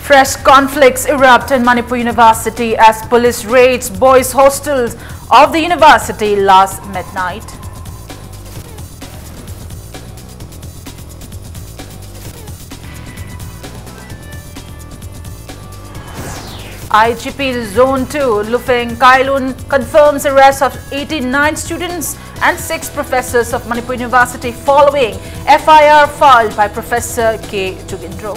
Fresh conflicts erupt in Manipur University as police raids boys' hostels of the university last midnight. IGP Zone 2 Lufeng Kailun confirms arrest of 89 students and 6 professors of Manipur University following FIR filed by Professor K. Jugindro.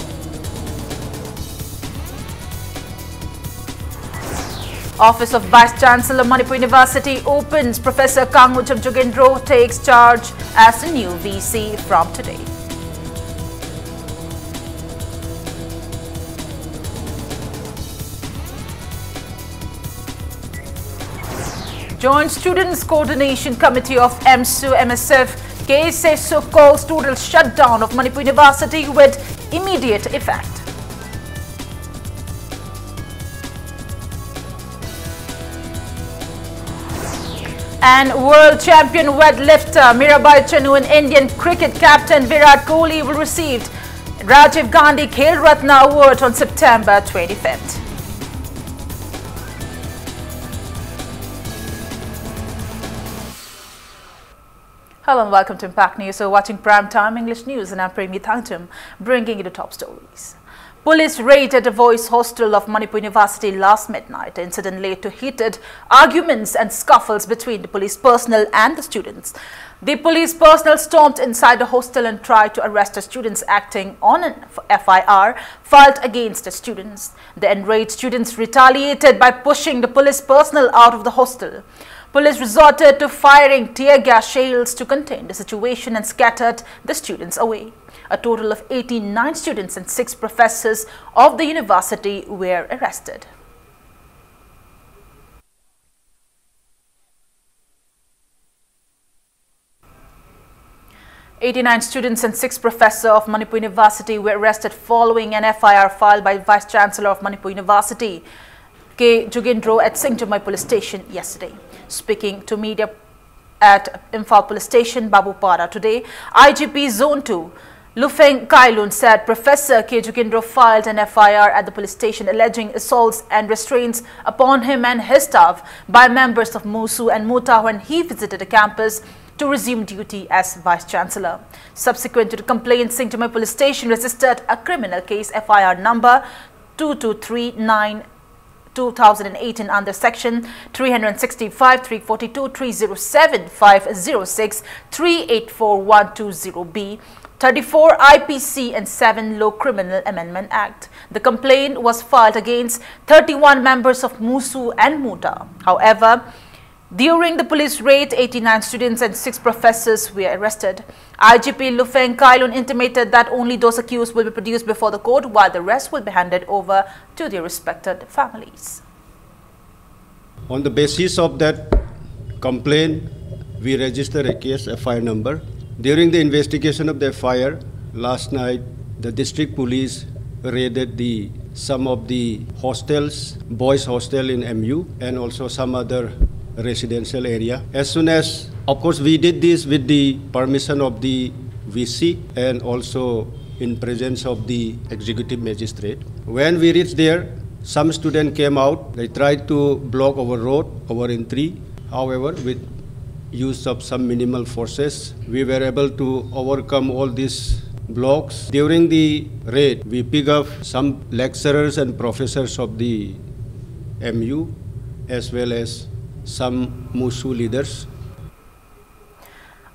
Office of Vice Chancellor Manipur University opens. Professor Kangucham Jugindro takes charge as the new VC from today. Joint Students Coordination Committee of MSU-MSF KSSO calls total shutdown of Manipur University with immediate effect. And world champion weightlifter Mirabai Chanu and Indian cricket captain Virat Kohli will receive Rajiv Gandhi Khel Ratna Award on September 25th. Hello and welcome to Impact News. So watching Prime Time English News and I'm Premi Thangtum bringing you the top stories. Police raided a boys' hostel of Manipur University last midnight. The incident led to heated arguments and scuffles between the police personnel and the students. The police personnel stormed inside the hostel and tried to arrest the students acting on an FIR filed against the students. The enraged students retaliated by pushing the police personnel out of the hostel. Police resorted to firing tear gas shells to contain the situation and scattered the students away. A total of 89 students and 6 professors of the university were arrested. "89 students and 6 professors of Manipur University were arrested following an FIR filed by Vice Chancellor of Manipur University, K. Jugindro, at Singtamai Police Station yesterday. Speaking to media at Imphal Police Station, Babupara today, IGP Zone 2 Lufeng Kailun said Professor K. Jugindro filed an FIR at the police station alleging assaults and restraints upon him and his staff by members of MUSU and MUTA when he visited the campus to resume duty as Vice Chancellor. Subsequent to the complaint, Singtamai Police Station registered a criminal case FIR number 2239 2018 under section 365, 342, 307, 506, 384120B, 34 IPC and 7 Law Criminal Amendment Act. The complaint was filed against 31 members of MUSU and MUTA. However, during the police raid, 89 students and 6 professors were arrested. IGP Lufeng Kailun intimated that only those accused will be produced before the court, while the rest will be handed over to their respected families. On the basis of that complaint, we registered a case, FIR number. During the investigation of the FIR, last night, the district police raided some of the hostels, boys' hostel in MU, and also some other residential area. As soon as, of course, we did this with the permission of the VC and also in presence of the executive magistrate. When we reached there, some students came out. They tried to block our road, our entry. However, with use of some minimal forces, we were able to overcome all these blocks. During the raid, we picked up some lecturers and professors of the MU as well as some MUSU leaders.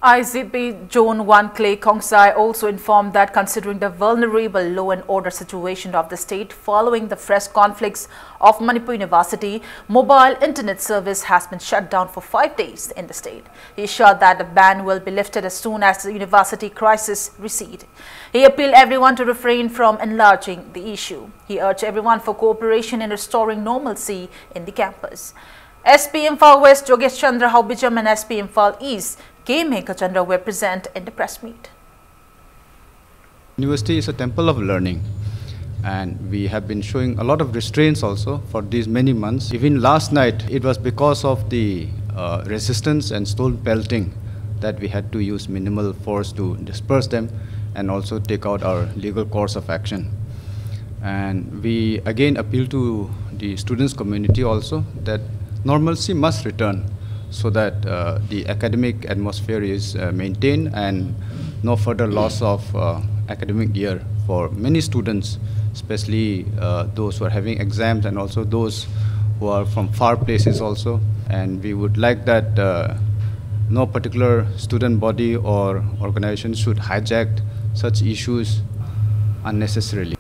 IGP Zone 1 Clay Kongsai also informed that considering the vulnerable law and order situation of the state following the fresh conflicts of Manipur University, mobile internet service has been shut down for 5 days in the state. He assured that the ban will be lifted as soon as the university crisis recedes. He appealed everyone to refrain from enlarging the issue. He urged everyone for cooperation in restoring normalcy in the campus. SP Imphal West Jogesh Chandra Haubijam and SP Imphal East K. Meghachandra were present in the press meet. University is a temple of learning, and we have been showing a lot of restraints also for these many months. Even last night, it was because of the resistance and stone pelting that we had to use minimal force to disperse them and also take out our legal course of action. And we again appeal to the students community also that normalcy must return so that the academic atmosphere is maintained and no further loss of academic year for many students, especially those who are having exams and also those who are from far places also. And we would like that no particular student body or organization should hijack such issues unnecessarily.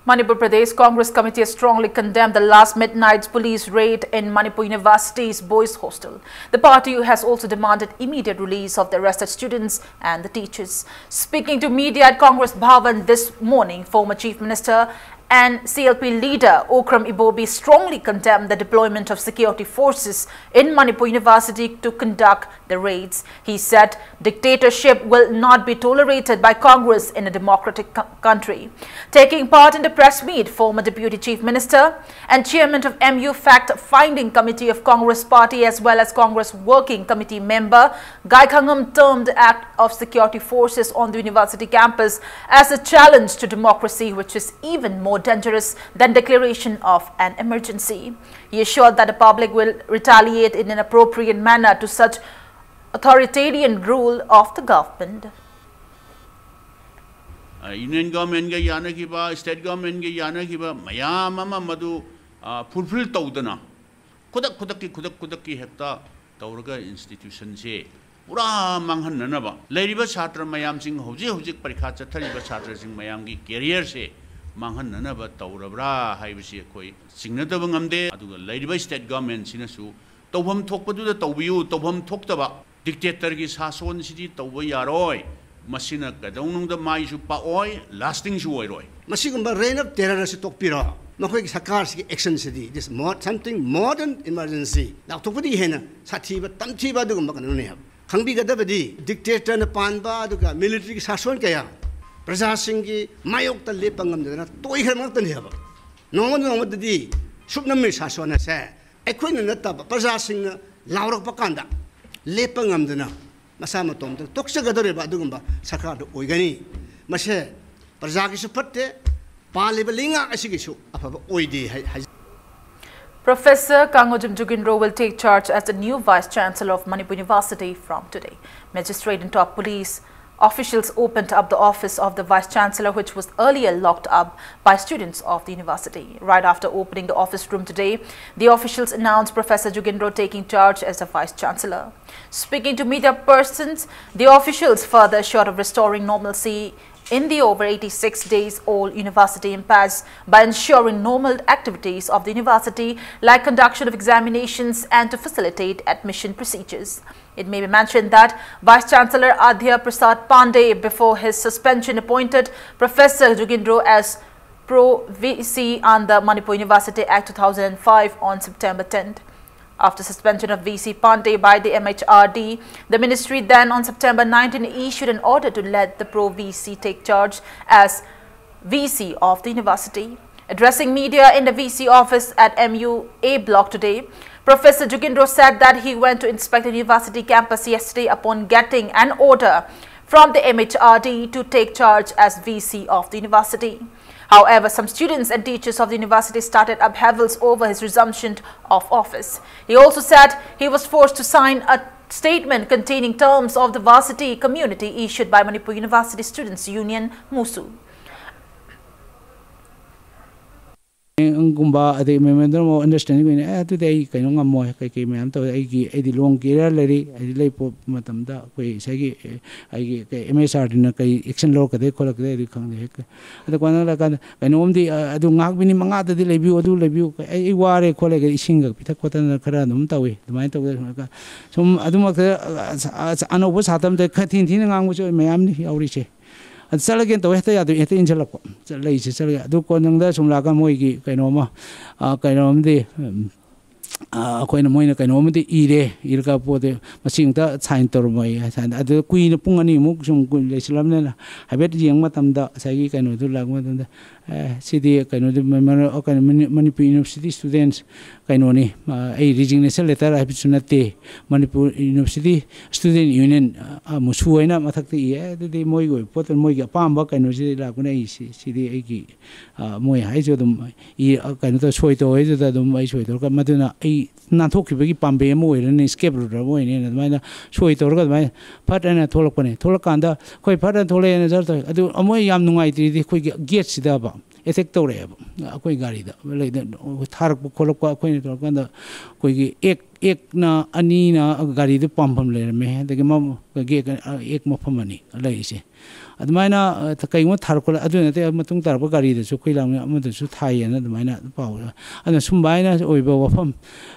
Manipur Pradesh Congress Committee has strongly condemned the last midnight police raid in Manipur University's boys' hostel. The party has also demanded immediate release of the arrested students and the teachers. Speaking to media at Congress Bhavan this morning, former Chief Minister and CLP leader Okram Ibobi strongly condemned the deployment of security forces in Manipur University to conduct the raids. He said dictatorship will not be tolerated by Congress in a democratic country. Taking part in the press meet, former Deputy Chief Minister and Chairman of MU Fact-Finding Committee of Congress Party as well as Congress Working Committee member Gai Khangam termed the act of security forces on the university campus as a challenge to democracy, which is even more dangerous than declaration of an emergency. He assured that the public will retaliate in an appropriate manner to such authoritarian rule of the government. Union government ga yana kiba, state government ga yana kiba, mayam ama madu fulfill tawdana. Kudak ki hekta tawraga institution se pura manghan na ba. Lairiba chhatra mayam sing hojik parikha chathariba chhatra sing mayam gi career se manghan na ba tawrabra haibasi koi singnadaba ngamde aduga lairiba state government sinasu tawbam thokpadu da tawbiyu tawbam thoktaba dictator gi sason sidi tawba yaroi masina kadonung da mai su pa oi lasting su oi roi masigumba reign of terror si tokpira makoi sakar si action sidi this more something modern emergency now tokpadi hena sathiba tamthiba dugum bakanu ne hab khangbi gadabadi dictator na panba aduga military sason kaya Praja Singhi, Mayok the Lepangam, Toy Hermatan Heba. No one know what the D. Subnami Sasona say. A queen in the top, Praja Singh, Laura Pakanda, Lepangam dena, Masamatom, the Toxagadore Badumba, Sakar Oigani, Mashe, Prajaki Supate, Palibalinga Asigishu, of Oidi. Professor Kangojim Jugindro will take charge as the new Vice Chancellor of Manipur University from today. Magistrate and top police officials opened up the office of the Vice Chancellor, which was earlier locked up by students of the university. Right after opening the office room today, the officials announced Professor Jugindro taking charge as the Vice Chancellor. Speaking to media persons, the officials further assured of restoring normalcy in the over 86 days old university impasse by ensuring normal activities of the university like conduction of examinations and to facilitate admission procedures. It may be mentioned that Vice Chancellor Adhya Prasad Pandey, before his suspension, appointed Professor Jugindro as Pro-VC under Manipur University Act 2005 on September 10th. After suspension of VC Pandey by the MHRD, the ministry then on September 19 issued an order to let the Pro-VC take charge as VC of the university. Addressing media in the VC office at MU A block today, Professor Jugindro said that he went to inspect the university campus yesterday upon getting an order from the MHRD to take charge as VC of the university. However, some students and teachers of the university started upheavals over his resumption of office. He also said he was forced to sign a statement containing terms of the varsity community issued by Manipur University Students' Union, MUSU. Gumba ade memorandum of understanding today kainong amoy kay ma'am to ay long kira lari ay lay po matamda kay sagi ay MSR na kay action law kade kolak de khang de ado kwana la kan kainom di adu ngak bini manga de review adu review ay ware kolak ising ga pitak kotan khara num tawi dumai to ka sum adu mak ano bo satam de khathin thin ngang bo ma'am ni yauri che Salagan to Heta in Jalako, Lazy Salia, do Konanga, some Laga Moigi, Kainoma, Kainom de ꯑꯩꯈꯣꯏꯅ ꯃꯣꯏꯅ ꯀꯩꯅꯣꯝꯃꯗꯤ ꯏꯔꯒ ꯄꯣꯠꯇꯤ ꯃꯁꯤꯡꯇ sign ꯇꯧꯔꯝꯃꯣꯏ ꯑꯗꯨ ꯀꯨꯏꯅ ꯄꯨꯡ ꯑꯅꯤꯃꯨꯛ ꯁꯨꯝ ꯂꯩꯁꯤꯜꯂꯕꯅꯤꯅ ꯍꯥꯏꯐꯦꯠ ꯌꯦꯡꯕ ꯃꯇꯝꯗ ꯉꯁꯥꯏꯒꯤ ꯀꯩꯅꯣꯗꯨ ꯂꯥꯛꯄ ꯃꯇꯝꯗ ꯁꯤꯗꯤ ꯀꯩꯅꯣꯗꯤ ꯃꯅꯤꯄꯨꯔ ꯌꯨꯅꯤꯚꯔꯁꯤꯇꯤ ꯁ꯭ꯇꯨꯗꯦꯟꯁ ꯀꯩꯅꯣꯅꯤ ꯑꯩ ꯔꯤꯖꯤꯒꯅꯦꯁꯟ ꯂꯦꯇꯔ ꯍꯥꯏꯕꯁꯨ ꯅꯠꯇꯦ ꯃꯅꯤꯄꯨꯔ ꯌꯨꯅꯤꯚꯔꯁꯤꯇꯤ ꯁ꯭ꯇꯨꯗꯦꯟ ꯌꯨꯅꯤꯌꯟ ꯃꯨꯁꯨ ꯍꯥꯏꯅ ꯃꯊꯛꯇ ꯑꯗꯨꯗꯤ ꯃꯣꯏꯒꯤ ꯑꯣꯏꯕ ꯄꯣꯠꯇꯨ ꯃꯣꯏꯒꯤ ꯑꯄꯥꯝꯕ ꯀꯩꯅꯣꯁꯤꯗꯤ ꯂꯥꯛꯄꯅ ꯑꯩ ꯁꯤꯗꯤ ꯑꯩꯒꯤ ꯃꯣꯏ ꯍꯥꯏꯁꯨ ꯑꯗꯨꯝ ꯀꯩꯅꯣ ꯇꯧ ꯁꯣꯏ ꯇꯧꯋꯦꯗꯨꯗ ꯑꯗꯨꯝ ꯑꯩ ꯁꯣꯏ ꯇꯧꯔꯒ ꯃꯗꯨꯅ ꯑꯩ ꯅꯥꯟꯊꯣꯛꯈꯤꯕꯒꯤ ꯄꯥꯝꯕꯩ ꯑꯃ ꯑꯣꯏꯔꯅꯤ ꯏꯁꯀꯦꯞ ꯔꯨꯠ ꯑꯃ ꯑꯣꯏꯅꯦꯅ ꯑꯗꯨꯃꯥꯏꯅ ꯁꯣꯏ ꯇꯧꯔꯒ ꯑꯗꯨꯃꯥꯏꯅ ꯐꯠ ꯍꯥꯏꯅ ꯊꯣꯛꯂꯛꯄꯅꯦ ꯊꯣꯛꯂꯛꯀꯥꯟꯗ ꯑꯩꯈꯣꯏ ꯐꯠ ꯍꯥꯏꯅ ꯊꯣꯛꯂꯛꯑꯦꯅ ꯖꯔ ꯇꯧꯋꯦ ꯑꯗꯨ ꯑꯃꯨꯛ ꯌꯥꯝ ꯅꯨꯡꯉꯥꯏꯇ꯭ꯔꯤꯗꯤ ꯑꯩꯈꯣꯏꯒꯤ ꯒꯦꯠꯁꯤꯗꯕ ꯑꯦꯇꯦꯛ ꯇꯧꯔꯛꯑꯦꯕ ꯑꯩꯈꯣꯏ ꯒꯥꯔꯤꯗ ꯊꯥꯔꯛꯄ ꯈꯣꯠꯂꯛꯄ ꯑꯩꯈꯣꯏꯅ ꯇꯧꯔꯀꯥꯟꯗ ꯑꯩꯈꯣꯏꯒꯤ ꯑꯦꯛꯅ ꯑꯅꯤꯅ ꯒꯥꯔꯤꯗꯨ ꯄꯥꯝꯐꯝ ꯂꯩꯔꯝꯃꯦ ꯑꯗꯒꯤ ꯑꯦꯛ ꯃꯐꯝ ꯑꯅꯤ ꯂꯩꯔꯤꯁꯦ ꯑꯗꯨꯃꯥꯏꯅ ꯀꯩꯒꯨꯝꯕ ꯊꯥꯔꯛꯄ ꯑꯗꯨ ꯅꯠꯇꯦ ꯃꯇꯨꯡ ꯇꯥꯔꯛꯄ ꯒꯥꯔꯤꯗꯁꯨ ꯑꯩꯈꯣꯏ ꯂꯥꯛꯅ ꯑꯃꯗꯁꯨ ꯊꯥꯏꯌꯦꯅ ꯑꯗꯨꯃꯥꯏꯅ ꯄꯥꯎ ꯑꯗꯨꯅ ꯁꯨꯝꯕ ꯍꯥꯏꯅ ꯑꯣꯏꯕ ꯋꯥꯐꯝ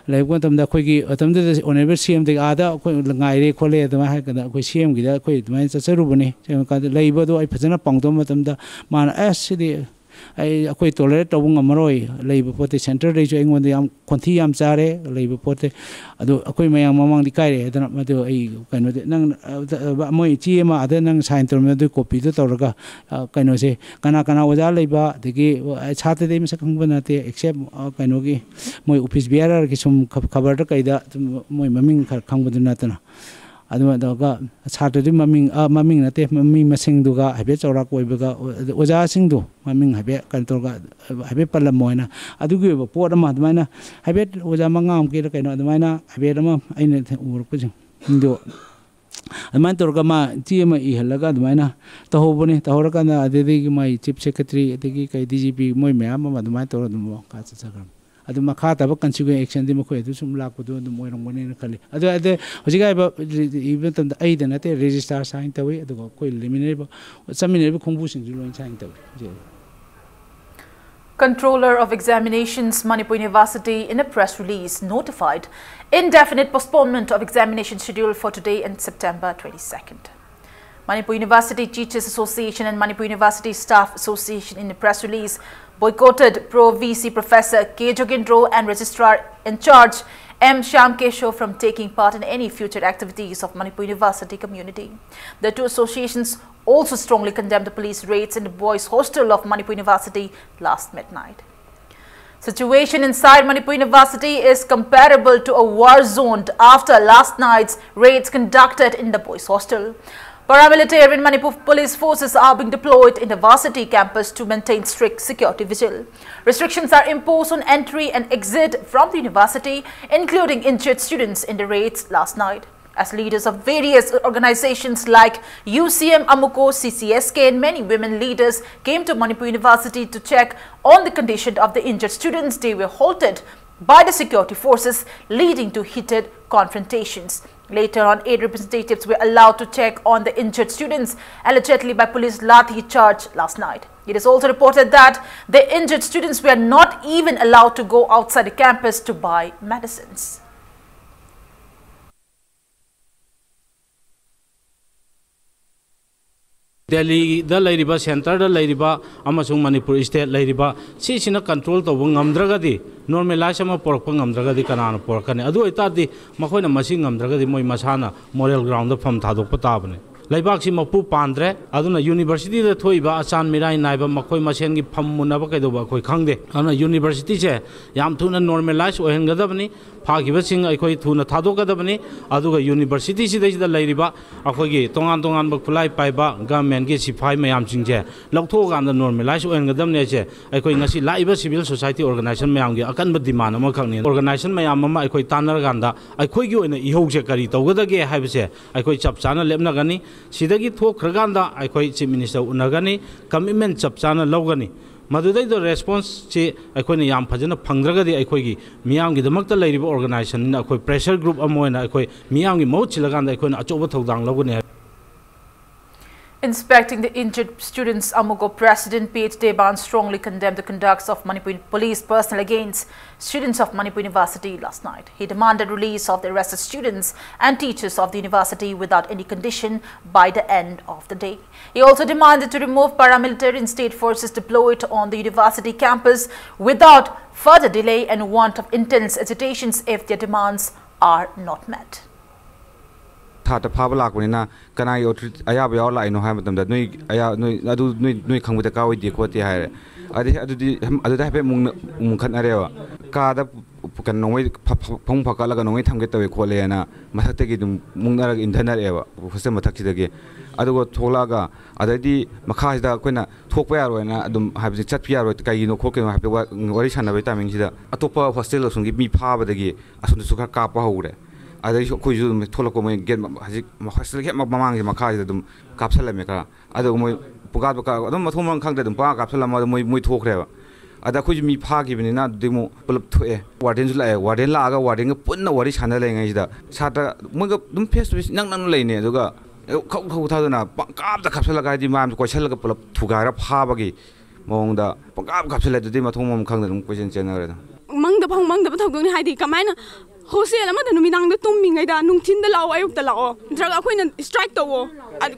ꯂꯩꯔꯛꯄ ꯃꯇꯝꯗ ꯑꯩꯈꯣꯏꯒꯤ ꯃꯇꯝꯗꯨꯗ ꯑꯣꯅꯔꯦꯕꯜ ꯁꯤ ꯑꯦꯝꯗꯒꯤ ꯑꯥꯗ ꯑꯩꯈꯣꯏ ꯉꯥꯏꯔꯦ ꯈꯣꯠꯂꯦ ꯑꯗꯨꯃꯥꯏꯅ ꯍꯥꯏꯔꯀꯥꯟꯗ ꯑꯩꯈꯣꯏ ꯁꯤ ꯑꯦꯝꯒꯤꯗ ꯑꯩꯈꯣꯏ ꯑꯗꯨꯃꯥꯏꯅ ꯆꯠꯆꯔꯨꯕꯅꯤ ꯀꯥꯟꯗ ꯂꯩꯕꯗꯣ ꯑꯩ ꯐꯖꯅ ꯄꯥꯡꯊꯣꯛꯄ ꯃꯇꯝꯗ ꯃꯥꯅ ꯁꯤꯗꯤ ꯑꯩꯈꯣꯏ ꯇꯣꯂꯔꯦꯠ ꯇꯧꯕ ꯉꯝꯃꯔꯣꯏ ꯂꯩꯕ ꯄꯣꯠꯇꯤ ꯁꯦꯟꯇꯔꯗꯩꯁꯨ ꯑꯩꯉꯣꯟꯗ ꯌꯥꯝ ꯈꯣꯟꯊꯤ ꯌꯥꯝ ꯆꯥꯔꯦ ꯂꯩꯕ ꯄꯣꯠꯇꯤ ꯑꯗꯨ ꯑꯩꯈꯣꯏ ꯃꯌꯥꯝ ꯃꯃꯥꯡꯗꯤ ꯀꯥꯏꯔꯦ ꯍꯥꯏꯗꯅ ꯃꯗꯨ ꯑꯩ ꯀꯩꯅꯣꯗꯤ ꯅꯪ ꯃꯣꯏ ꯏꯆꯦ ꯑꯃ ꯑꯗ ꯅꯪ ꯁꯥꯏꯟ ꯇꯧꯔꯝꯃꯦ ꯑꯗꯨꯒꯤ ꯀꯣꯄꯤꯗꯨ ꯇꯧꯔꯒ ꯀꯩꯅꯣꯁꯦ ꯀꯅꯥ ꯑꯣꯖꯥ ꯂꯩꯕ ꯑꯗꯒꯤ ꯁꯥꯇ꯭ꯔꯗꯩ ꯃꯁꯛ ꯈꯪꯕ ꯅꯠꯇꯦ ꯑꯦꯛꯁꯦꯞ ꯀꯩꯅꯣꯒꯤ ꯃꯣꯏ ꯑꯣꯐꯤꯁ ꯕꯤꯌꯥꯔꯒꯤ ꯁꯨꯝ ꯈꯕꯔꯗ ꯀꯩꯗ ꯃꯣꯏ ꯃꯃꯤꯡ ꯈꯔ ꯈꯪꯕꯗꯨ ꯅꯠꯇꯅ ꯑꯗꯨꯃꯥꯏꯅ ꯇꯧꯔꯒ ꯁꯥꯇ꯭ꯔꯗꯨꯒꯤ ꯃꯃꯤꯡ ꯅꯠꯇꯦ ꯃꯤ ꯃꯁꯤꯡꯗꯨꯒ ꯍꯥꯏꯐꯦꯠ ꯆꯥꯎꯔꯥꯛꯄ ꯑꯣꯏꯕꯒ ꯑꯣꯖꯥꯁꯤꯡꯗꯨ ꯃꯃꯤꯡ ꯍꯥꯏꯐꯦꯠ ꯀꯩꯅꯣ ꯇꯧꯔꯒ ꯍꯥꯏꯐꯦꯠ ꯄꯜꯂꯝꯃꯣ ꯍꯥꯏꯅ ꯑꯗꯨꯒꯤ ꯑꯣꯏꯕ ꯄꯣꯠ ꯑꯃ ꯑꯗꯨꯃꯥꯏꯅ ꯍꯥꯏꯐꯦꯠ ꯑꯣꯖꯥ ꯃꯉꯥꯃꯨꯛꯀꯤꯔ ꯀꯩꯅꯣ ꯑꯗꯨꯃꯥꯏꯅ ꯍꯥꯏꯐꯦꯠ ꯑꯃ ꯑꯩꯅ ꯎꯔꯛꯄꯁꯤꯡꯗꯣ ꯑꯗꯨꯃꯥꯏꯅ ꯇꯧꯔꯒ ꯃꯥ ꯆꯦ ꯑꯃ ꯏꯍꯜꯂꯒ ꯑꯗꯨꯃꯥꯏꯅ ꯇꯧꯍꯧꯕꯅꯤ ꯇꯧꯍꯧꯔꯀꯥꯟꯗ ꯑꯗꯨꯗꯒꯤ ꯃꯥꯒꯤ ꯆꯤꯞ ꯁꯦꯀ꯭ꯔꯦꯇꯔꯤ ꯑꯗꯒꯤ ꯀꯩ DGP ꯃꯣꯏ ꯃꯌꯥꯝ ꯑꯃ ꯑꯗꯨꯃꯥꯏꯅ ꯇꯧꯔꯒ ꯑꯗꯨꯝ ꯃꯈꯥ ꯆꯠꯆꯈ꯭ꯔꯕꯅꯤ ꯑꯗꯨ ꯃꯈꯥ ꯇꯥꯕ ꯀꯟꯁꯤꯀ꯭ꯋꯦꯟ ꯑꯦꯛꯁꯟꯗꯤ ꯃꯈꯣꯏ ꯑꯗꯨ ꯁꯨꯝ ꯂꯥꯛꯄꯗꯣ ꯑꯗꯨꯝ ꯑꯣꯏꯔꯝꯒꯅꯤꯅ ꯈꯜꯂꯤ ꯑꯗꯨ ꯍꯧꯖꯤꯛ ꯍꯥꯏꯕ ꯏꯕ ꯃꯇꯝꯗ ꯑꯩꯗ ꯅꯠꯇꯦ ꯔꯦꯖꯤꯁꯇ꯭ꯔꯥꯔ ꯁꯥꯏꯟ ꯇꯧꯏ ꯑꯗꯨꯒ ꯑꯩꯈꯣই ꯆꯠꯃꯤꯟꯅꯔꯤꯕ ꯈꯣꯡꯕꯨꯁꯤꯡꯁꯨ ꯂꯣꯏꯅ ꯁꯥꯏꯟ ꯇꯧꯏ. Controller of Examinations, Manipur University, in a press release, notified indefinite postponement of examination schedule for today and September 22nd. Manipur University Teachers Association and Manipur University Staff Association, in a press release, boycotted Pro-VC Professor K. Jogindro and Registrar in charge M. Shyam Keshav from taking part in any future activities of Manipur University community. The two associations also strongly condemned the police raids in the boys' hostel of Manipur University last midnight. Situation inside Manipur University is comparable to a war zone after last night's raids conducted in the boys' hostel. Paramilitary and Manipur police forces are being deployed in the varsity campus to maintain strict security vigil. Restrictions are imposed on entry and exit from the university, including injured students in the raids last night. As leaders of various organizations like UCM, Amuko, CCSK and many women leaders came to Manipur University to check on the condition of the injured students, they were halted by the security forces, leading to heated confrontations. Later on, 8 representatives were allowed to check on the injured students, allegedly by police lathi charge last night. It is also reported that the injured students were not even allowed to go outside the campus to buy medicines. Delhi da lairiba center da lairiba amasung Manipur state lairiba sina control to ngamdragadi normalize ama porpa ngamdragadi kanana porkane adu itadi makoina masing ngamdragadi moi masana moral ground da pham thadok patabane laibak si mapu pandre aduna university da thoiba achan mirai naiba makoi masen gi pham munaba kaidoba khoi khangde ana university che yam thuna normalize ohengadabani phagiba sing aikoi thuna thadokadabani aduga university si da lairiba akoi gi tongan tongan ba khulai paiba government gi sipai mayam singje lautho gam da normalize ohengadamne che aikoi ngasi laiba civil society organization mayam gi akan ba demand ama khangni organization mayam ama aikoi tanar ganda aikoi gi oina ihou je kari tawgadage haibse aikoi chap chana lepna gani sidagi thokhraganda aikoi chief minister unagani commitment chap chana logani madudai the response che aikoi ne yam phajana phangragadi aikoi gi miyam gi damakta lairiba organization na aikoi pressure group amoina aikoi miyam gi mau chilaganda aikoi na achoba thodang logani. Inspecting the injured students, Amugo President P.H. Deban strongly condemned the conduct of Manipur police personnel against students of Manipur University last night. He demanded release of the arrested students and teachers of the university without any condition by the end of the day. He also demanded to remove paramilitary and state forces deployed on the university campus without further delay and warned of intense agitations if their demands are not met. Thata Pabla Kunina, can I Ayabiola, I know Hamilton that I do come with a cow with the quality higher. I did have a Munkanarea. Kada can no way Pompakala no way to get away Qualiana, Mataki Muna internal eva, Husamataki. I do Tolaga, Adadi Makazda Quena, Topia, and I don't have the Chatpia, Kaino cooking, have the Warishan of a time in the Atopa hostels and give me power the gay, as soon as Suka Kappa holder. I could use Toloko get Mamang Makai, the Capsula. I don't know Pugabaka, I don't know Homan Kang, the Capsula, Muy talk there. I could me park even in that demo, pull to a Warden Laga, Warden, put no what is handling is the Sata Munga, don't pass with none lane, Duga. Up the Capsula guy demands Quachella pull up to Gara Habagi, Monda, Pugab Capsula, the Dimatomum Kang, the question generator. Mang the Pong Heidi Kamana. Hostel amada numidang da tumming da nung tin da law ayuk da law drag akoina strike to wo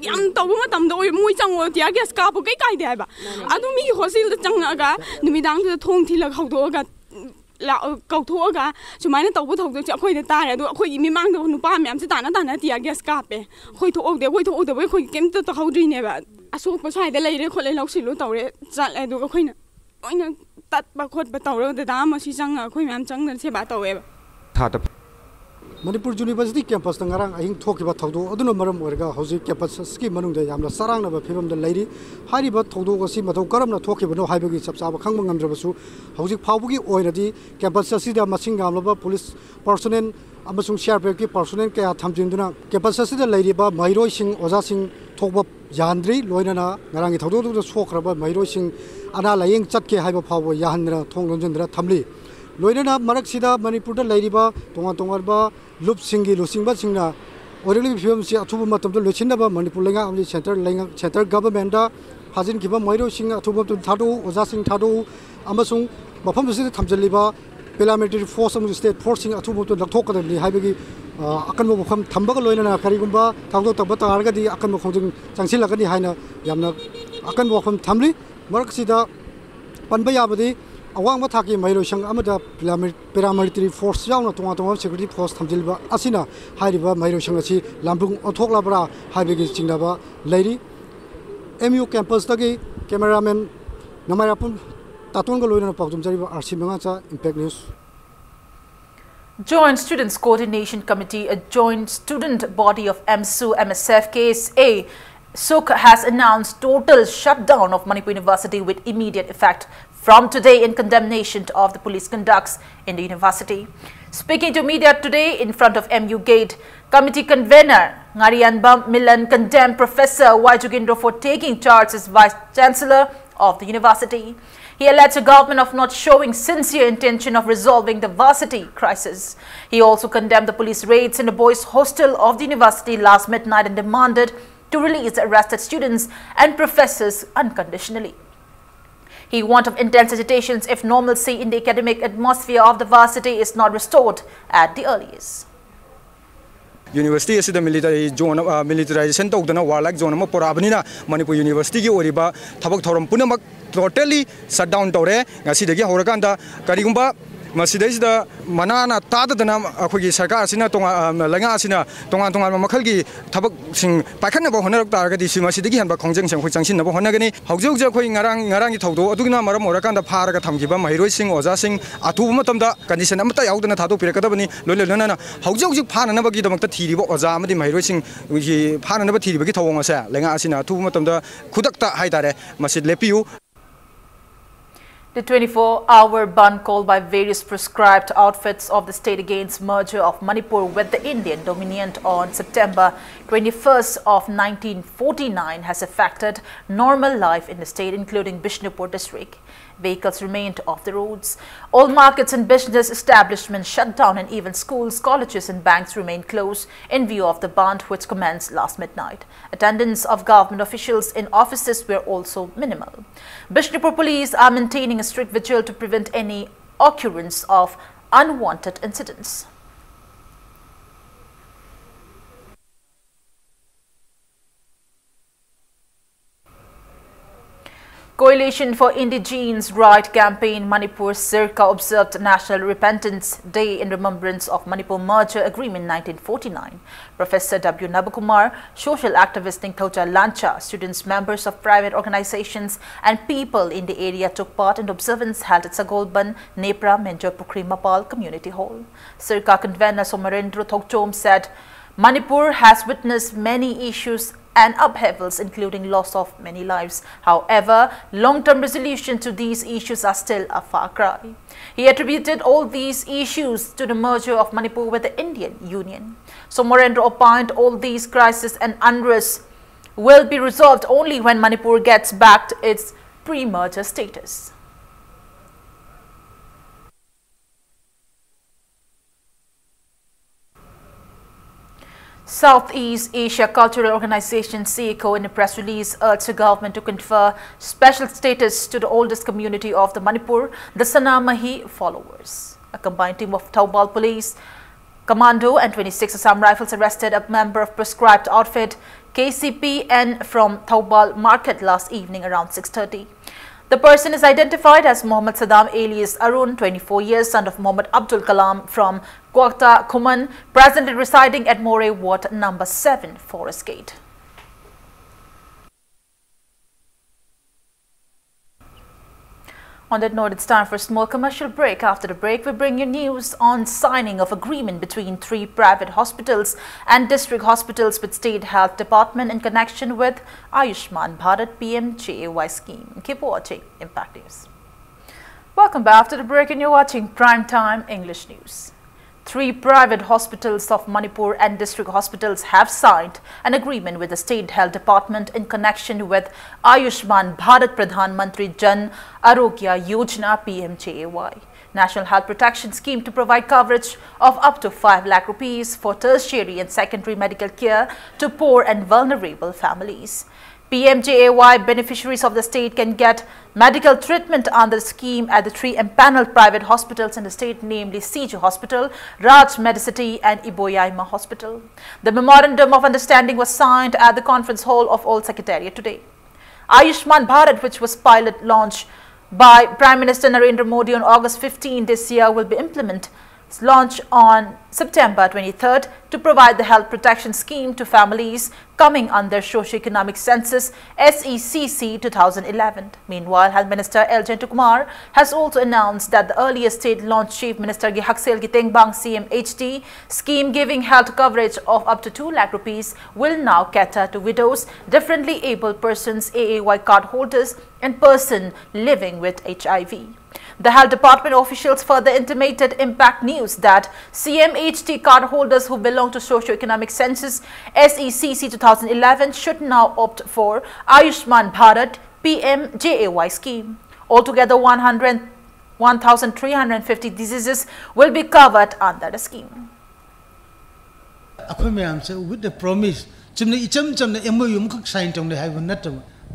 yam to ma tam do mui chang wo tia gas ka bu kai kai de ba adu mi hostel da chang aga numidang da thong thi la khau do ga la kau tho ga chumaina to bu thok do khoi da ta re do khoi mi mang do nu pa myam si ta na tia gas ka pe khoi tho de khoi kem to khau dri ne ba asu pa sai da lai re khoi lai lau si lu to re chat lai do khoina oina tat ba khot ba to re da ma si chang khoi myam chang da se ba to we ba Manipur University campus Tangarang Ahing Tokiba Todo, Aduna Maram Orga, Hosi campus ski Manung de Yamla Sarang of a film the lady, Hariba Todo Simato Karam Toki, no Hibagi Sapsaba Kangam Drabasu, Hosi Paugi Oiradi, campus Sida Masinga, police personnel, Amasung Sharpeki, personnel Kaya Tamjinduna, campus Sida lady ba, Mairo Sing, Ozasing, Toba Yandri, Loinana, Narangi Todo, the Swokraba, Mairo Sing, Ana Laying Chatke Hiba Power, Yahandra, Tongjandra, Tamli. Loinana Maraksida, Manipur Ladiba, Tonga Loop Singi, Lusingba Singa, Orally films Atumatum, Luchinaba, Manipulinga, Center Government, Hazin Kiba Moiro Sing, Atumatum Tado, Ozasing Tado, Amasung, Bapam Tamjaliba, paramilitary force of the state forcing Atumatum, the Toka, the Hibagi, Akamo from Tambaga Loina, Karigumba, Tago Tabata Argadi, Akamo from Sansilagadi Haina, Yamna, Akanwa from Tamli, Maraksida, Panbayabadi. Awang Mataki Mairo Shang Amada paramilitary force Yang Tonga security force Tamjilba Asina Haidiba Mairo Shangasi Lampung Otoklabra Haibigi Chingaba Lady MU campus Tagi cameraman Namarapun Tatunga Loina Pautum Jariba Arsimangacha Impact News. Joint Students Coordination Committee, a joint student body of MSU MSF KSA SUK has announced total shutdown of Manipur University with immediate effect from today in condemnation of the police conducts in the university. Speaking to media today in front of MU Gate, committee convener Ngarianba Milan condemned Professor Wajugindro for taking charge as Vice Chancellor of the university. He alleged the government of not showing sincere intention of resolving the varsity crisis. He also condemned the police raids in the boys' hostel of the university last midnight and demanded to release the arrested students and professors unconditionally. He warned of intense agitations if normalcy in the academic atmosphere of the varsity is not restored at the earliest. University is the military zone, militarization of the warlike zone of Porabina, Manipur University, Oriba, Tabak Toram Punamak, totally shut down Tore, Nasidagi Horakanda, Karigumba. Masidays the Manana Tata the Nam Akugi Sakasina Tonga Langasina Tonga Tonga Makalgi Tabak Sing Pakanabo Honor Targati Simasidiki and Bakonjunction with Sanction of Honagani, Haujo Quing Arangi Toto, Aduna Maramorakan, the Paraga Tamkiba, Mahiroising, Ozasing, Atumatamda, Condition Amata out and Tato Piracabani, Lulana, Haujo Panabagi, the Tiri, Ozamadi, Mahiroising, which Panabati, Bagito, Langasina, Tumatamda, Kudakta Haidare, Masid Lepiu. The 24-hour ban called by various proscribed outfits of the state against merger of Manipur with the Indian Dominion on September 21st of 1949 has affected normal life in the state, including Bishnupur district. Vehicles remained off the roads. All markets and business establishments shut down, and even schools, colleges and banks remained closed in view of the ban which commenced last midnight. Attendance of government officials in offices were also minimal. Bishnupur police are maintaining a strict vigil to prevent any occurrence of unwanted incidents. Coalition for Indigenes Right Campaign Manipur Circa observed National Repentance Day in remembrance of Manipur Merger Agreement 1949. Professor W. Nabakumar, social activist Ningthauja Lancha, students, members of private organizations and people in the area took part in the observance held at Sagolban, Nepra, Menjor Pukri Mapal Community Hall. Circa convener Somarendra Thokchom said, Manipur has witnessed many issues and upheavals, including loss of many lives. However, long-term resolution to these issues are still a far cry. He attributed all these issues to the merger of Manipur with the Indian Union. Somarendra opined all these crises and unrest will be resolved only when Manipur gets back to its pre-merger status. Southeast Asia Cultural Organization (SEACO) in a press release urged the government to confer special status to the oldest community of the Manipur, the Sanamahi followers. A combined team of Taubal Police Commando and 26 Assam Rifles arrested a member of prescribed outfit KCPN from Taubal Market last evening around 6:30. The person is identified as Mohammed Saddam alias Arun, 24 years, son of Mohammed Abdul Kalam from Kwakta Kuman, presently residing at More Ward number 7, Forest Gate. On that note, it's time for a small commercial break. After the break, we bring you news on signing of agreement between 3 private hospitals and district hospitals with State Health Department in connection with Ayushman Bharat PMJAY scheme. Keep watching Impact News. Welcome back after the break, and you're watching Primetime English News. 3 private hospitals of Manipur and district hospitals have signed an agreement with the State Health Department in connection with Ayushman Bharat Pradhan Mantri Jan Arogya Yojana PMJAY, National Health Protection Scheme to provide coverage of up to 5 lakh rupees for tertiary and secondary medical care to poor and vulnerable families. PMJAY beneficiaries of the state can get medical treatment under the scheme at the 3 empaneled private hospitals in the state, namely CG Hospital, Raj Medicity and Iboyaima Hospital. The memorandum of understanding was signed at the conference hall of Old Secretariat today. Ayushman Bharat, which was pilot launched by Prime Minister Narendra Modi on August 15 this year, will be implemented launched on September 23rd to provide the health protection scheme to families coming under Socio-Economic Census SECC 2011. Meanwhile, Health Minister L.J. Kumar has also announced that the earlier state launched Chief Minister Gihaksel Gitengbang CMHD scheme giving health coverage of up to 2 lakh rupees will now cater to widows, differently abled persons, AAY card holders and person living with HIV. The Health Department officials further intimated Impact News that CMHD card holders who belong to Socio-Economic Census SECC 2011 should now opt for Ayushman Bharat PMJAY scheme. Altogether, 1,350 diseases will be covered under the scheme. With the promise, MOU signed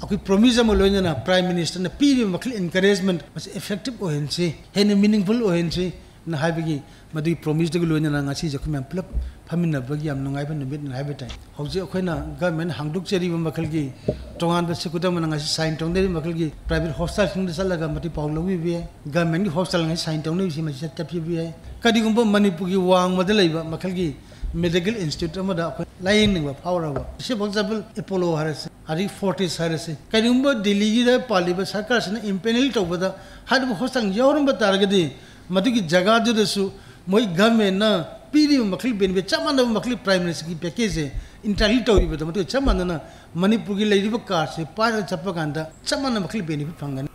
Aku promise mo lonya na Prime Minister na pili makli encouragement mas effective ohensi hen meaningful ohensi na habigi madu promise de lonya na ngasi jakhu mem plap phamin na bagi am ngai ban bit na habitai hauji akoina government hangduk cheri ba makal gi tongan ba sekuda man ngasi sign tong de makal gi private hospital sing de salaga mati paulo wi bi government gi hospital ngai sign tong ne si ma tap bi kadi gumba Manipur gi wang madal ba makal gi medical institute amada line ning ba power ba se for example Apollo haras Hari Fortis haras kadumba Delhi gi da paliba sarkar sna impanel to bada had hosang yorum ba targadi madugi jaga du desu moi government na piri makli benbe chamana makli prime minister ki package entirely to bada madu chamana na Manipur gi lady ba car se par chappa ganda chamana makli benefit phangani.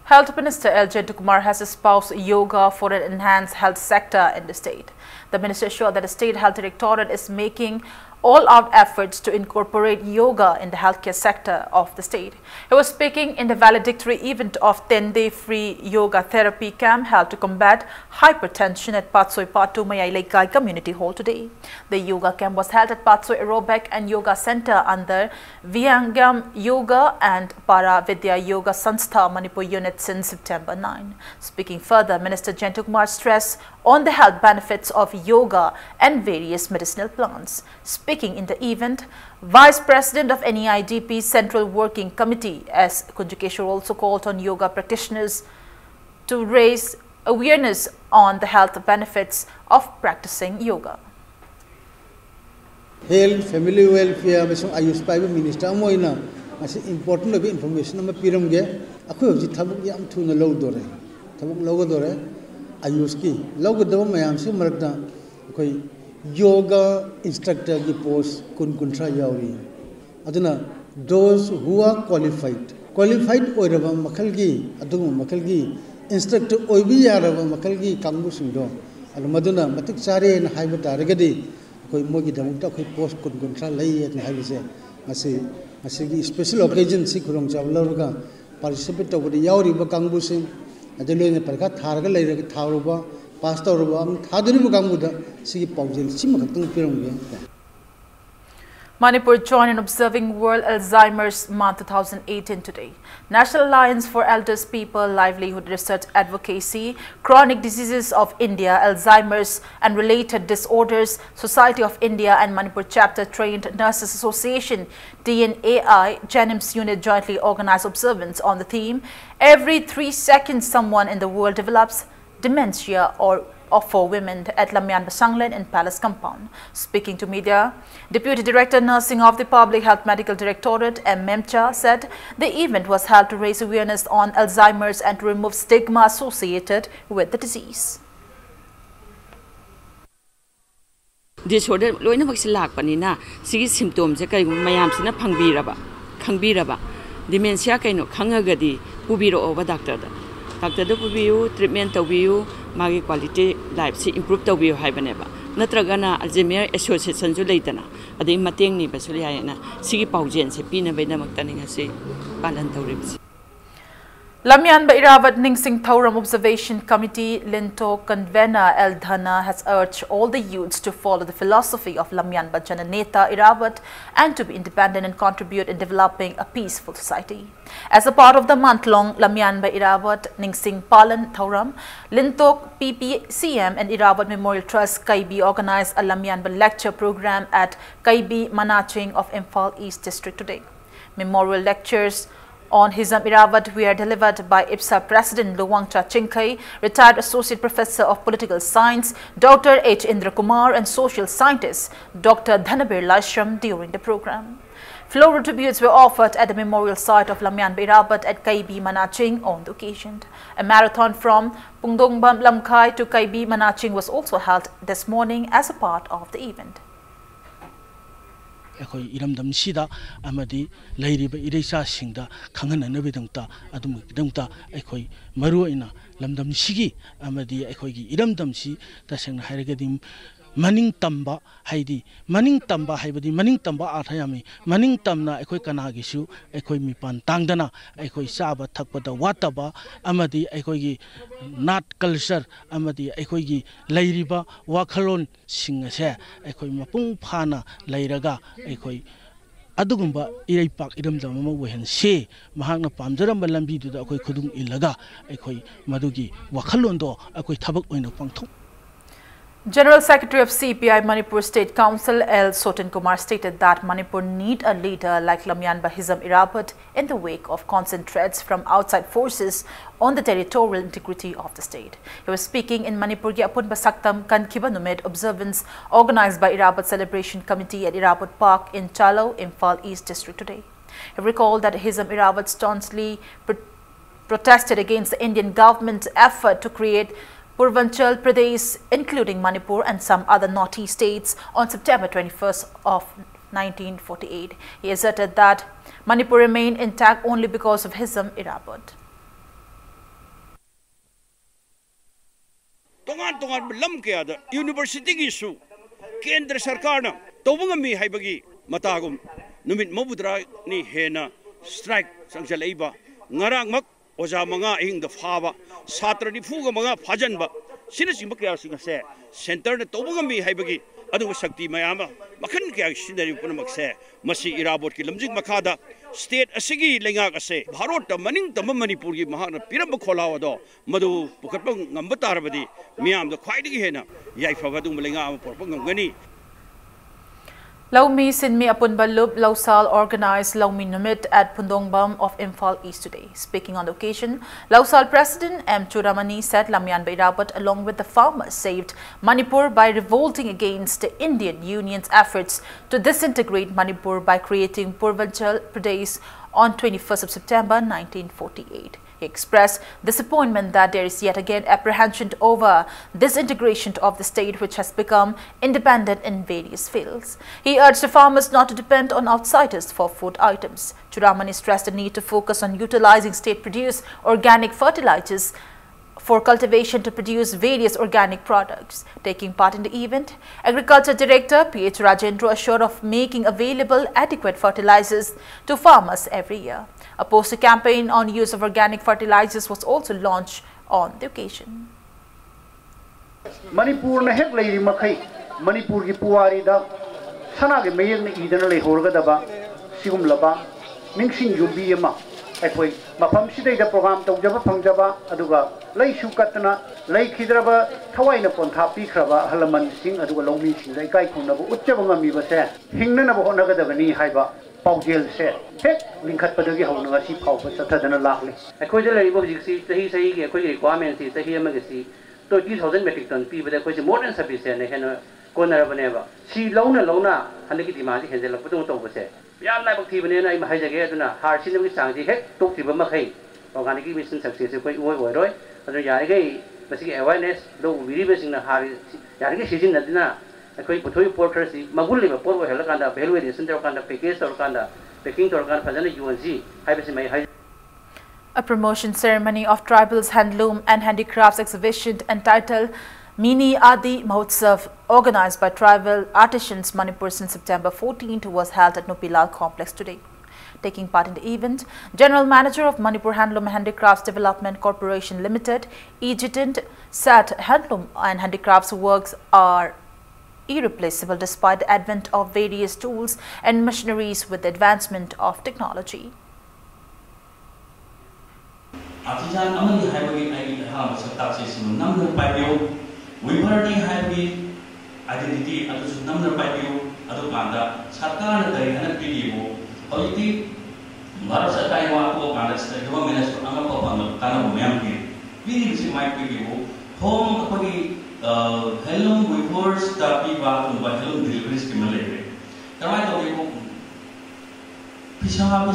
Health Minister L.J. Kumar has espoused yoga for an enhanced health sector in the state. The minister assured that the State Health Directorate is making all-out efforts to incorporate yoga in the healthcare sector of the state. He was speaking in the valedictory event of 10-day free yoga therapy camp held to combat hypertension at Patsoi Patu Mayai Laikai Community Hall today. The yoga camp was held at Patsoi Aerobic and Yoga Center under Vyangam Yoga and Para Vidya Yoga Sanstha Manipur unit since September 9. Speaking further, Minister Jentukumar stressed on the health benefits of yoga and various medicinal plants. Speaking in the event, Vice President of NEIDP Central Working Committee S. Kunjukeshwar also called on yoga practitioners to raise awareness on the health benefits of practicing yoga. Health, family welfare, Ayush Private Minister, important information. I'm a pyramid. I could have tabuk yam to the low dore. Tabuk logo dore. Ayuski. Logo do mayam si markda. Yoga instructor ki post kun try yauri. Aduna those who are qualified oirava makalgi adungu makalgi instructor oibi yarava makalgi kambu sindo. Alamaduna matik sare na haiba taragadi. Mogi damukta post kun try lay at haibise. Masi special occasion si kurong chavlaruga participate over the yauri ba kambu sing. Adelo ne parka tharga lay ragi tharuba. Pastor Manipur joined in observing World Alzheimer's Month 2018 today. National Alliance for Elders People, Livelihood Research Advocacy, Chronic Diseases of India, Alzheimer's and Related Disorders, Society of India and Manipur Chapter Trained Nurses Association, DNAI, Janims Unit jointly organized observance on the theme, every 3 seconds someone in the world develops dementia or for women at Lamyan Basanglen and Palace Compound. Speaking to media, Deputy Director Nursing of the Public Health Medical Directorate M. Memcha said the event was held to raise awareness on Alzheimer's and to remove stigma associated with the disease. Disorder loina vaxilak panina sigi symptoms kai mayam sina khangbiraba dementia kaino khangagadi pubiro over doctor Doctor Pubiu, treatment Tobiu, Magi quality life, see improve Tobiu Hibaneba. Natragana, Alzheimer Association Zulatana, a day Mating Basuliana, Sigi Paugens, Pina Vedamaktaning, say, Palantoribs. Lamyan Iravat Ningsing Thauram Observation Committee Linto Convener El Dhana has urged all the youths to follow the philosophy of Lamyan Jananeta Iravat and to be independent and contribute in developing a peaceful society. As a part of the month-long Lamyan Iravat Ningsing Palan Thauram, Linto PPCM and Iravat Memorial Trust Kaibi organized a Lamyan lecture program at Kaibi Manaching of Imphal East District today. Memorial lectures on Hizam Iravat were delivered by IPSA President Luwangcha Chinkai, retired Associate Professor of Political Science, Dr. H. Indra Kumar and Social Scientist Dr. Dhanabir Lashram during the program. Floral tributes were offered at the memorial site of Lamyan Iravat at Kaibi Manaching on the occasion. A marathon from Pungdongbam Lamkai to Kaibi Manaching was also held this morning as a part of the event. Ekoi iramdam sida amadi lairiba ireisa singda khangana nabidangta adum dangta ekoi maruina lamdam sigi amadi ekoi gi iramdam si taseng hairagadi maning tamba haidi maning tamba haibadi maning tamba athayami maning tamna ekoi kanagi su ekoi mipan tangdana ekoi saba thakpada wataba amadi ekoi gi nat culture amadi ekoi gi lairiba wakhalon singase ekoi mapung phana lairaga ekoi adugumba iraipak iramdam ma wehen se mahakna pamjaramba lambi du da ekoi khudung ilaga ekoi madugi wakhalon do ekoi thabak oina pangthok. General Secretary of CPI Manipur State Council L. Sotin Kumar stated that Manipur need a leader like Lamyan Hizam Iravat in the wake of constant threats from outside forces on the territorial integrity of the state. He was speaking in Manipur Apun Basaktam Kankiba Numed observance organized by Iravat Celebration Committee at Iravat Park in Chalo, Imphal East District today. He recalled that Hizam Iravat staunchly protested against the Indian government's effort to create Purvanchal Pradesh, including Manipur and some other northeast states, on September 21st of 1948. He asserted that Manipur remained intact only because of Hizam Iravat. Tongan lam kaya da university issue Kendra Sarkarna तौबंगमी हाइबगी मतागुम नुमित मबुद्रा नि हेना strike संचलेबा ngaraangmak oja manga ing the faba satra ni fuga manga phajanba sina simba kya singa se center na tobangami haibagi adu shakti mayama makhan kya sinari punamak se masi irabot ki lamjing makhada state asigi lenga ase bharot ta maning tam manipur gi mahana piram kholawa do madu pukatpa ngamba tarabadi miyam da khwaidigi hena yai faga du lenga am porpa ngani Laumi Sinmi Apun Balub Lausal organized Laumi Numit at Pundongbam of Imphal East today. Speaking on the occasion, Lausal President M. Churamani said Lamyan Beirabat along with the farmers saved Manipur by revolting against the Indian Union's efforts to disintegrate Manipur by creating Purvanchal Pradesh on 21st of September 1948. He expressed disappointment that there is yet again apprehension over disintegration of the state, which has become independent in various fields. He urged the farmers not to depend on outsiders for food items. Churamani stressed the need to focus on utilizing state-produced organic fertilizers for cultivation to produce various organic products. Taking part in the event, Agriculture Director P.H. Rajendra assured of making available adequate fertilizers to farmers every year. A poster campaign on use of organic fertilizers was also launched on the occasion. Manipur na hek lei makai Manipur ki puwari da sana ge mayeng na idana lei horga daba sigum laba mingsing yumbi ama akhoi mafam sidai da program tawjaba phangjaba aduga lei sukatna lei khidraba thawai na pontha pi khraba halaman sing aduga longmi sing lei kai khunna bu utchaba ngami ba se hingna na bo na ga dabani haiba paujel se hek lingkhat padagi hawna si phau ba sathadana lakle akhoi da lei bo jiksi sahi ge akhoi requirement si sahi ama ge si 20,000 metric ton pi bada akhoi more than sufficient ne hena konara baneba si launa hanaki demand he jela putung tong se yam lai bak thi bane na ai jage aduna har sin gi sang ji hek tok thiba ma khai organic mission success koi oi roi adu yari gai basi awareness do viri basing na har yari gi season nadina akhoi puthoi porter si magul le por ho hela kanda valuation der kanda package tor kanda packing tor kanda phajana UNG hai basi mai hai. A promotion ceremony of Tribals Handloom and Handicrafts exhibition entitled Mini Adi Mahotsav, organized by Tribal Artisans Manipur since September 14th, was held at Nupilal Complex today. Taking part in the event, General Manager of Manipur Handloom and Handicrafts Development Corporation Limited, Ejitant said handloom and handicrafts works are irreplaceable despite the advent of various tools and machineries with the advancement of technology. Artisan amani haibagi ai ha sakta se sim namna paibyo wibarni haibi identity adu su namna paibyo adu kanda sarkar na dari hana pidibo holiti bharat sarkar wa ko kanda se government su anga ko pang kana myam ki pidi bisi mai pidibo home apagi hello weavers ta pi ba tu ba hello delivery scheme le kamai to ko Pradhan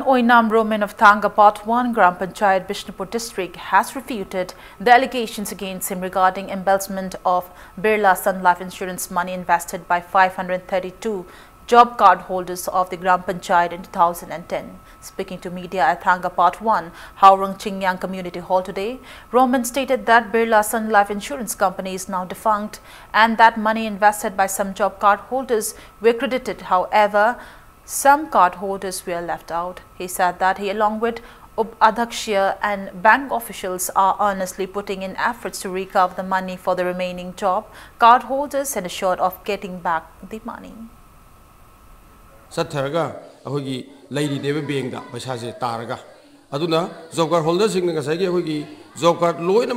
Oinam Roman of Thanga Part 1, Gram Panchayat, Bishnupur district has refuted the allegations against him regarding embezzlement of Birla Sun Life Insurance money invested by 532 job card holders of the Gram Panchayat in 2010. Speaking to media at Thanga Part 1, Haurang Chingyang Community Hall today, Roman stated that Birla Sun Life Insurance Company is now defunct and that money invested by some job card holders were credited. However, some card holders were left out. He said that he, along with Adhakshya and bank officials, are earnestly putting in efforts to recover the money for the remaining job card holders and assured of getting back the money. Satharaga, ahogi lady deva being da, Pashazi Taraga. Aduna, Zokar holders in the Gasagi, Hogi, Zokar, Loina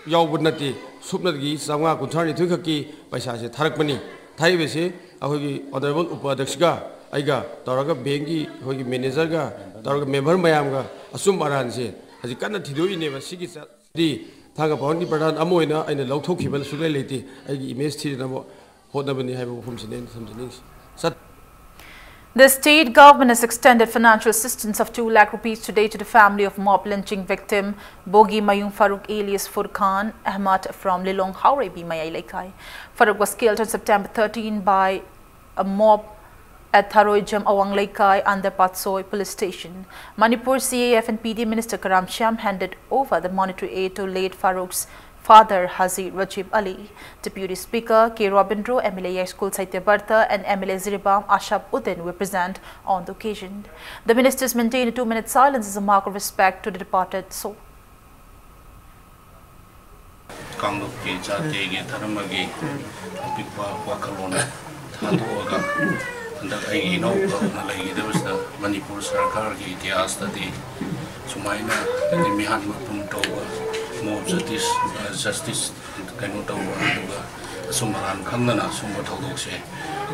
Yawunati, Subnagi, Sama, Kuntari Tukaki, Pashazi Tarakmani, Taivesi, Ahogi, Honorable Upadakshga, Aiga, Taraga Bengi, Hogi Menezaga, Taraga member Mayanga, Asum Baranzi, as you cannot do in a Sigisa, the Tagaponi Pradhan Amoina and the Lotoki Sulality, I image Tiramo, Hodabani have something. The state government has extended financial assistance of 2 lakh rupees today to the family of mob lynching victim Bogi Mayung Farooq alias Furqan Ahmad from Lilong Haurebi Mayai Laikai. Farooq was killed on September 13 by a mob at Tharoijam Awang under Patsoi Police Station. Manipur CAF and PD Minister Karam Shyam handed over the monetary aid to late Farouk's father Haji Rajib Ali. Deputy Speaker K. Robindro, MLA Yashkul Saitya Bartha and MLA Ziribam Ashab Uddin were present on the occasion. The ministers maintained a 2-minute silence as a mark of respect to the departed soul. That I know there was the Manipur Sarkar ki itihas tadi sumaina the mihan mapum towa more justice kaino towa aduga sumaran khangna sumba thodok se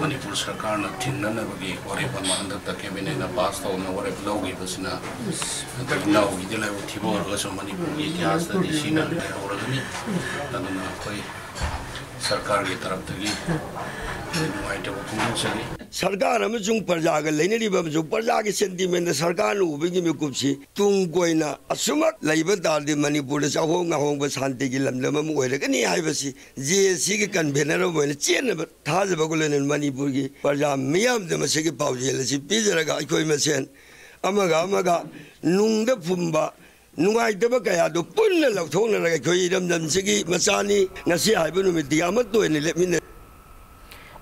Manipur Sarkar na thinna na bagi ore pamanda ta cabinet na pass to na ore logi basina the now we dela thibo ro so Manipur ki itihas tadi sina ore ni taduna koi Sarkar ki taraf tagi सरकार अमजुंग प्रजा का लेने रिबा जो प्रजा के sentiment सरकार नु उबेगी में कुछ तुम कोई ना असुमक लाइबा दादी मणिपुर चाहोंग होंग शांति की लमलम में ओइरगनी हाइबसी जेसी के कन्वेनर मोने चेन थाज बगुलन मणिपुर की प्रजा मियाम दे मसे के पाउजेलसी पिजरगा अखोय मसेन अमगा नुंग द फुंबा नुंगाइदबा कया दो पुन्न लौथोनरगा अखोय रमदमसिगी मचानी ngasi haibu numiti amatoine lepmine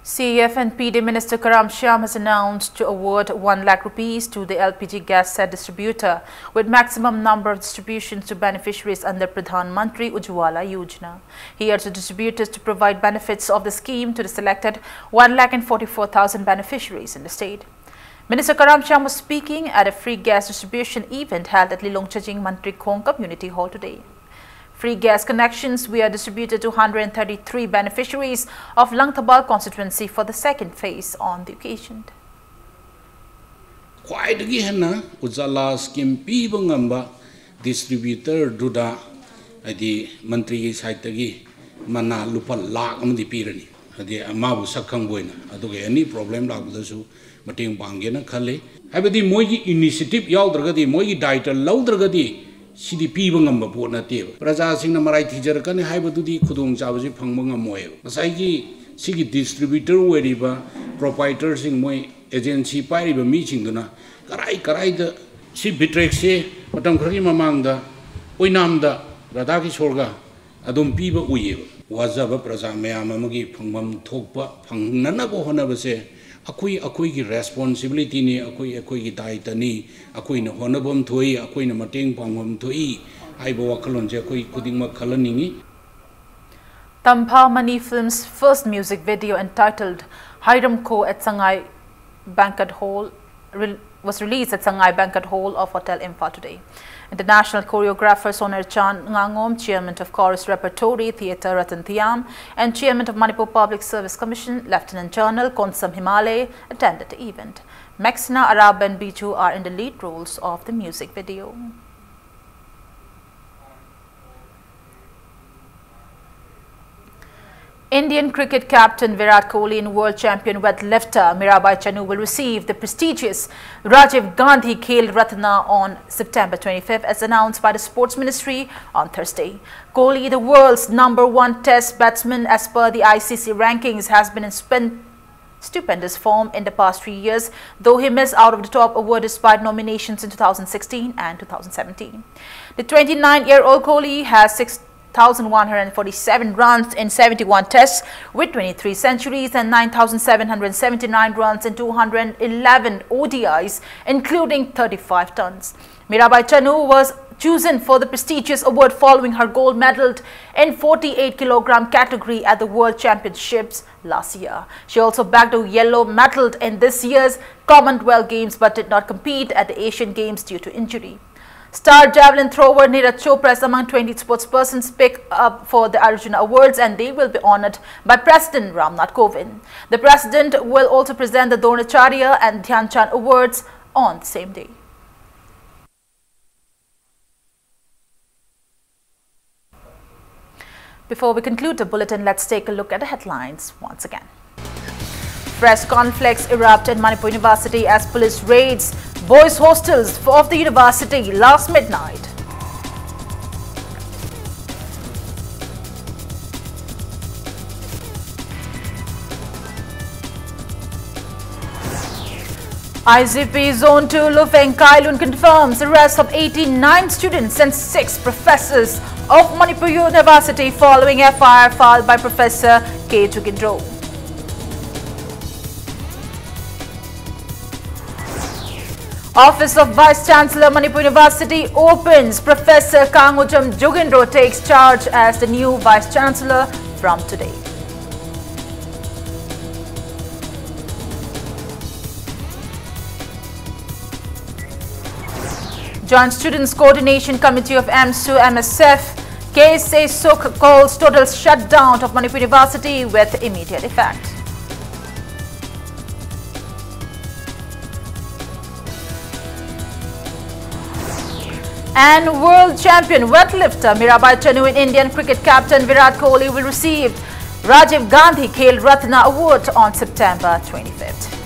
CAF and PD Minister Karam Shyam has announced to award 1 lakh rupees to the LPG gas set distributor with maximum number of distributions to beneficiaries under Pradhan Mantri Ujjwala Yojana. He urged the distributors to provide benefits of the scheme to the selected 1,44,000 beneficiaries in the state. Minister Karam Shyam was speaking at a free gas distribution event held at Lilongchajing Mantri Khong Community Hall today. Free gas connections were distributed to 133 beneficiaries of Langthabal constituency for the second phase on the occasion. Quite henna Ujjwala scheme piba ngamba distributor duda adi mantri side tagi mana lupa lakh amadi pirani adi amabu sakhang boina aduge any problem lagdasu mating bangena khale habadi moigi initiative yawdragadi moigi diet lawdragadi Sidi Pibangam Bonate, Praza Sing Marai teacher can have to the Kudung Javi Pangamoe. Masaki, Sigi distributor, wherever proprietors in my agency Pariba meeting Duna, Karai the Si Bitrexe, Matam Karim among the Oinamda, Radaki Sorga, Adum Piba Uye, was a Praza Meamagi Pangam Topa, Panganabo Honavase. Akui responsibility ni akui daita ni akui na honabom thoi akui na mating pangom thoi ai bo wakalon je akui kuding ma khalaningi. Tampha Mani Film's first music video entitled Hiram Ko at Sangai Banquet Hall was released at Sangai Banquet Hall of Hotel Imphal today. International choreographer Soner Chan Ngangom, Chairman of Chorus Repertory Theatre Ratan Thiam, and Chairman of Manipur Public Service Commission Lieutenant Colonel Konsam Himale attended the event. Maxina, Arab and Biju are in the lead roles of the music video. Indian cricket captain Virat Kohli and world champion weightlifter Mirabai Chanu will receive the prestigious Rajiv Gandhi Khel Ratna on September 25th as announced by the Sports Ministry on Thursday. Kohli, the world's #1 test batsman as per the ICC rankings, has been in stupendous form in the past 3 years, though he missed out of the top award despite nominations in 2016 and 2017. The 29-year-old Kohli has 6,147 runs in 71 tests with 23 centuries and 9,779 runs in 211 ODIs, including 35 tons. Mirabai Chanu was chosen for the prestigious award following her gold medal in 48kg category at the World Championships last year. She also bagged a yellow medal in this year's Commonwealth Games but did not compete at the Asian Games due to injury. Star javelin thrower Neeraj Chopra is among 20 sportspersons picked up for the Arjuna Awards, and they will be honored by President Ramnath Kovind. The President will also present the Dronacharya and Dhyan Chand Awards on the same day. Before we conclude the bulletin, let's take a look at the headlines once again. Fresh conflicts erupt at Manipur University as police raids boys' hostels of the university last midnight. IGP Zone 2 Lufeng Kailun confirms arrest of 89 students and 6 professors of Manipur University following FIR filed by Professor K. Jugindro. Office of Vice Chancellor Manipur University opens. Professor Kangujam Jugindro takes charge as the new Vice Chancellor from today. Joint Students Coordination Committee of AMSU MSF KSA Suk calls total shutdown of Manipur University with immediate effect. And world champion weightlifter Mirabai Chanu and Indian cricket captain Virat Kohli will receive Rajiv Gandhi Khel Ratna Award on September 25th.